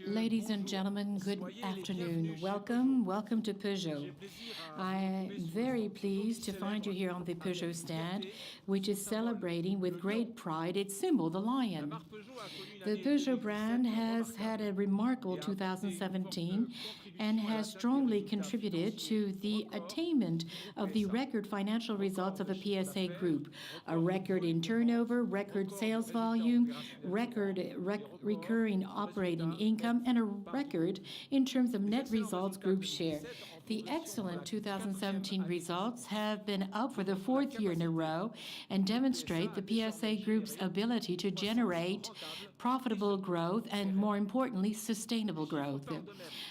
Ladies and gentlemen, good afternoon. Welcome to Peugeot. I'm very pleased to find you here on the Peugeot stand, which is celebrating with great pride its symbol, the lion. The Peugeot brand has had a remarkable 2017 and has strongly contributed to the attainment of the record financial results of the PSA Group, a record in turnover, record sales volume, record recurring operating income, and a record in terms of net results group share. The excellent 2017 results have been up for the fourth year in a row and demonstrate the PSA Group's ability to generate profitable growth and, more importantly, sustainable growth.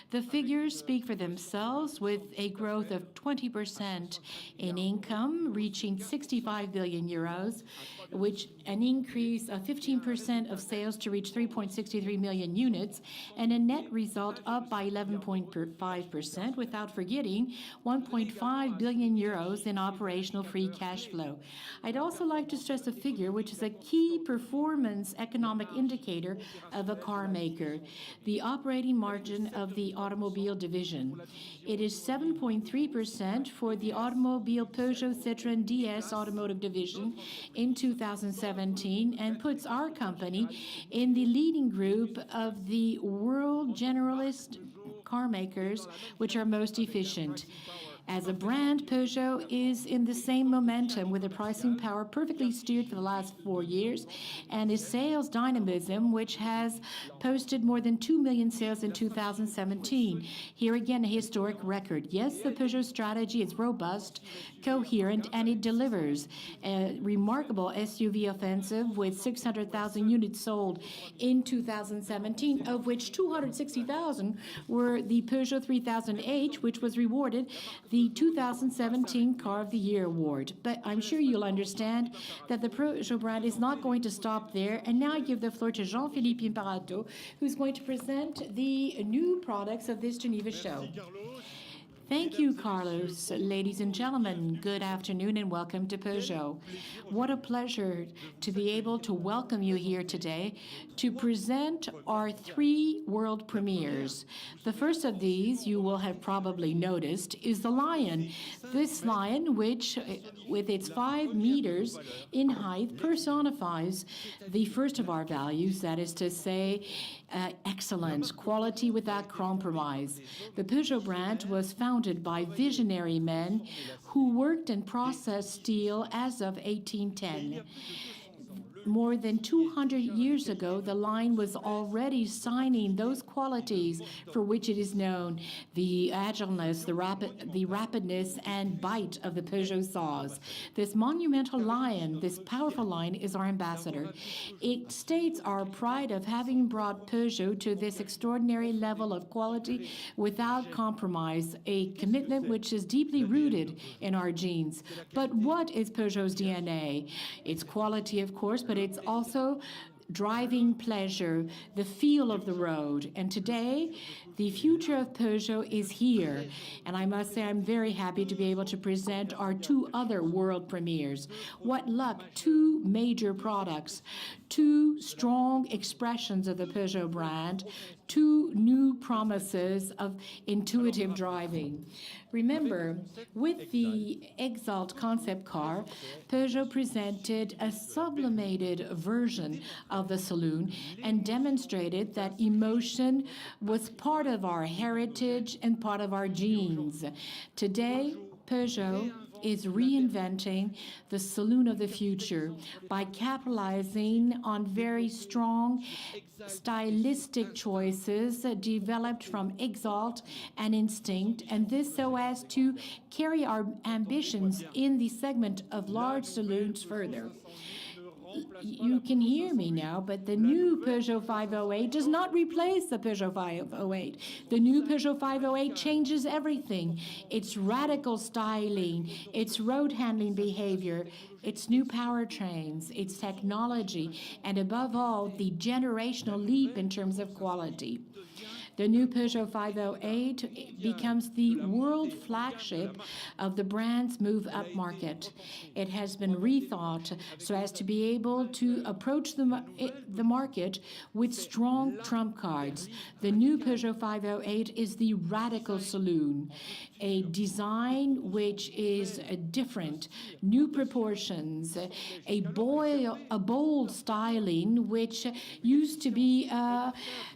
The figures speak for themselves, with a growth of 20% in income, reaching 65 billion euros, which an increase of 15% of sales to reach 3.63 million units, and a net result up by 11.5%, without forgetting 1.5 billion euros in operational free cash flow. I'd also like to stress a figure which is a key performance economic indicator of a car maker: the operating margin of the automobile division. It is 7.3% for the automobile Peugeot Citroën DS automotive division in 2017, and puts our company in the leading group of the world generalist car makers which are most efficient. As a brand, Peugeot is in the same momentum, with a pricing power perfectly steered for the last 4 years, and a sales dynamism which has posted more than 2 million sales in 2017. Here again, a historic record. Yes, the Peugeot strategy is robust, coherent, and it delivers a remarkable SUV offensive with 600,000 units sold in 2017, of which 260,000 were the Peugeot 3008, which was rewarded the 2017 Car of the Year award. But I'm sure you'll understand that the Peugeot brand is not going to stop there. And now I give the floor to Jean-Philippe Imparato, who's going to present the new products of this Geneva show. Thank you, Carlos. Ladies and gentlemen, good afternoon and welcome to Peugeot. What a pleasure to be able to welcome you here today to present our 3 world premieres. The first of these, you will have probably noticed, is the lion. This lion, which with its 5 meters in height, personifies the first of our values, that is to say, excellence, quality without compromise. The Peugeot brand was founded by visionary men who worked and processed steel as of 1810. More than 200 years ago, the line was already signing those qualities for which it is known: the agileness, the rapidness and bite of the Peugeot saws. This monumental lion, this powerful lion, is our ambassador. It states our pride of having brought Peugeot to this extraordinary level of quality without compromise, a commitment which is deeply rooted in our genes. But what is Peugeot's DNA? It's quality, of course, but it's also driving pleasure, the feel of the road. And today, the future of Peugeot is here. And I must say I'm very happy to be able to present our 2 other world premieres. What luck, 2 major products, 2 strong expressions of the Peugeot brand, 2 new promises of intuitive driving. Remember, with the Exalt concept car, Peugeot presented a sublimated version of the saloon and demonstrated that emotion was part of our heritage and part of our genes. Today, Peugeot is reinventing the saloon of the future by capitalizing on very strong stylistic choices developed from Exalt and Instinct, and this so as to carry our ambitions in the segment of large saloons further. You can hear me now, but the new Peugeot 508 does not replace the Peugeot 508. The new Peugeot 508 changes everything: its radical styling, its road handling behavior, its new powertrains, its technology, and above all, the generational leap in terms of quality. The new Peugeot 508 becomes the world flagship of the brand's move-up market. It has been rethought so as to be able to approach the market with strong trump cards. The new Peugeot 508 is the radical saloon, a design which is different, new proportions, a bold styling which used to be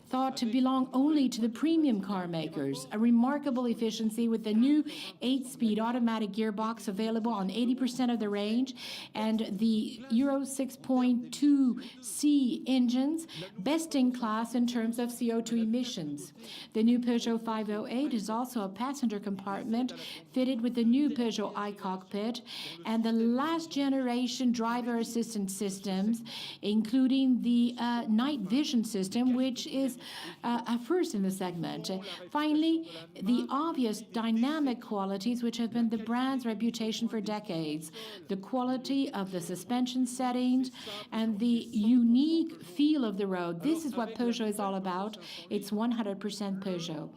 thought to belong only to the premium car makers. A remarkable efficiency with the new 8-speed automatic gearbox available on 80% of the range, and the Euro 6.2C engines, best in class in terms of CO2 emissions. The new Peugeot 508 is also a passenger compartment fitted with the new Peugeot iCockpit and the last generation driver assistance systems, including the night vision system, which is a first in the segment. Finally, the obvious dynamic qualities which have been the brand's reputation for decades, the quality of the suspension settings and the unique feel of the road. This is what Peugeot is all about. It's 100% Peugeot.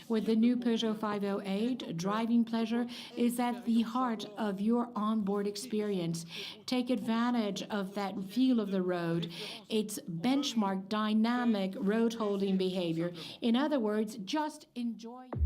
With the new Peugeot 508, driving pleasure is at the heart of your onboard experience. Take advantage of that feel of the road. It's benchmark dynamic road holding behavior. In other words, just enjoy yourself.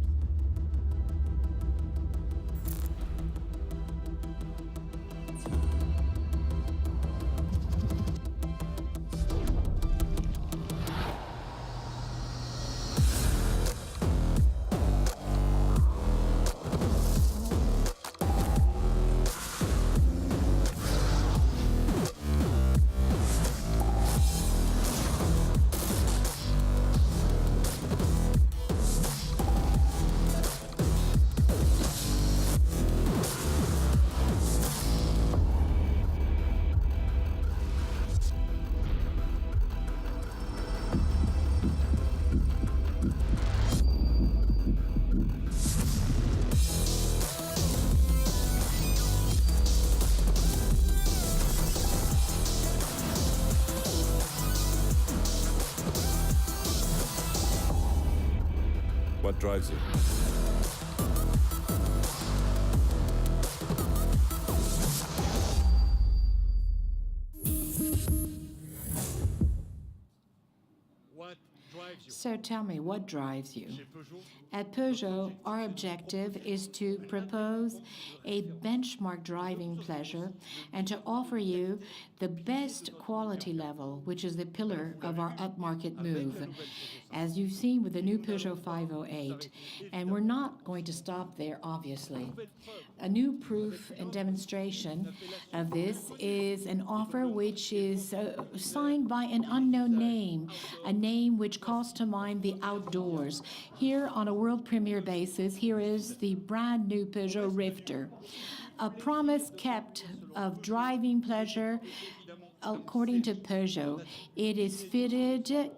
What drives you? So tell me, what drives you? At Peugeot, our objective is to propose a benchmark driving pleasure and to offer you the best quality level, which is the pillar of our upmarket move, as you've seen with the new Peugeot 508. And we're not going to stop there, obviously. A new proof and demonstration of this is an offer which is signed by an unknown name, a name which calls to mind the outdoors. Here, on a world premiere basis, here is the brand new Peugeot Rifter. A promise kept of driving pleasure according to Peugeot. It is fitted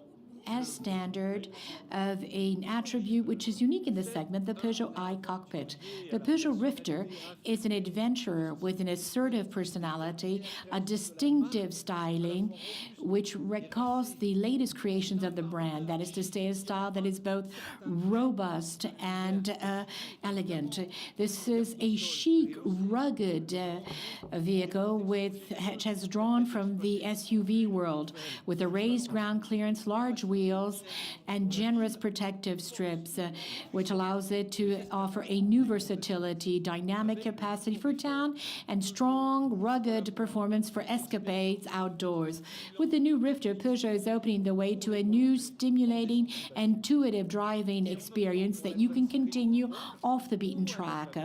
as standard of an attribute which is unique in this segment, the Peugeot iCockpit. The Peugeot Rifter is an adventurer with an assertive personality, a distinctive styling, which recalls the latest creations of the brand. That is to say, a style that is both robust and elegant. This is a chic, rugged vehicle which has drawn from the SUV world, with a raised ground clearance, large wheels, and generous protective strips, which allows it to offer a new versatility, dynamic capacity for town, and strong, rugged performance for escapades outdoors. With the new Rifter, Peugeot is opening the way to a new, stimulating, intuitive driving experience that you can continue off the beaten track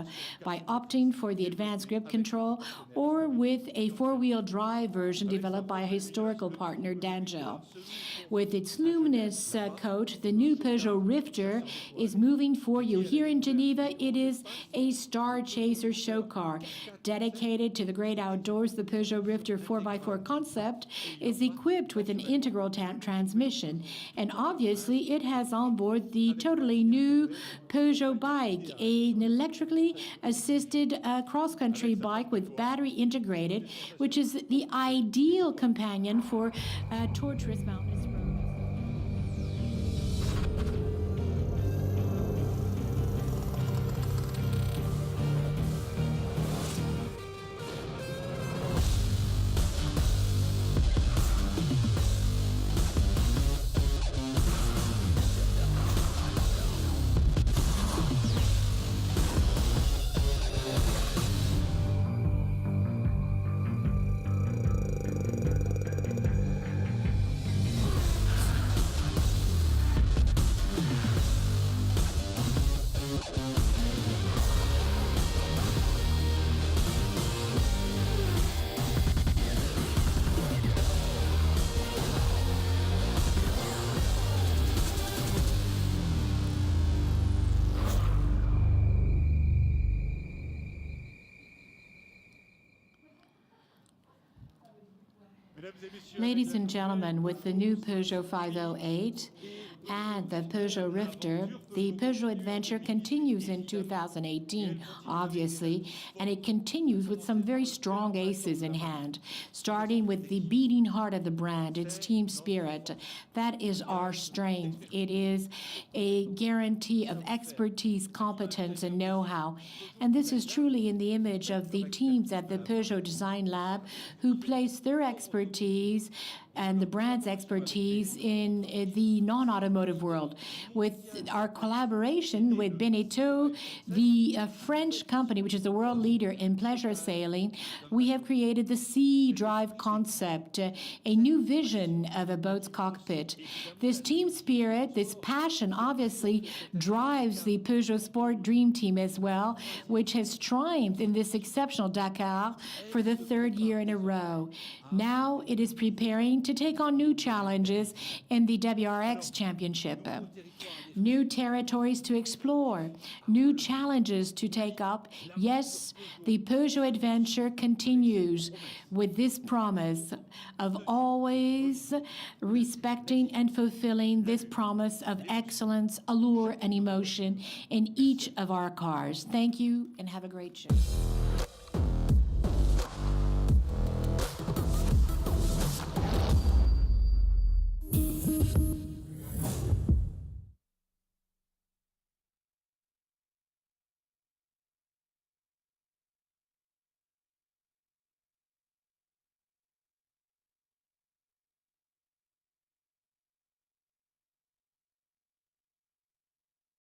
by opting for the advanced grip control or with a four-wheel drive version developed by a historical partner, D'Angel. With its luminous coat, the new Peugeot Rifter is moving for you. Here in Geneva, it is a star chaser show car. Dedicated to the great outdoors, the Peugeot Rifter 4x4 concept is equipped with an integral transmission. And obviously, it has on board the totally new Peugeot bike, an electrically assisted cross-country bike with battery integrated, which is the ideal companion for tortuous mountainous roads. Ladies and gentlemen, with the new Peugeot 508 and the Peugeot Rifter, the Peugeot adventure continues in 2018, obviously, and it continues with some very strong aces in hand, starting with the beating heart of the brand, its team spirit. That is our strength. It is a guarantee of expertise, competence, and know-how. And this is truly in the image of the teams at the Peugeot Design Lab who place their expertise and the brand's expertise in the non-automotive world. With our collaboration with Beneteau, the French company, which is the world leader in pleasure sailing, we have created the Sea Drive concept, a new vision of a boat's cockpit. This team spirit, this passion, obviously drives the Peugeot Sport Dream Team as well, which has triumphed in this exceptional Dakar for the third year in a row. Now it is preparing to take on new challenges in the WRX Championship. New territories to explore, new challenges to take up. Yes, the Peugeot adventure continues with this promise of always respecting and fulfilling this promise of excellence, allure, and emotion in each of our cars. Thank you, and have a great show.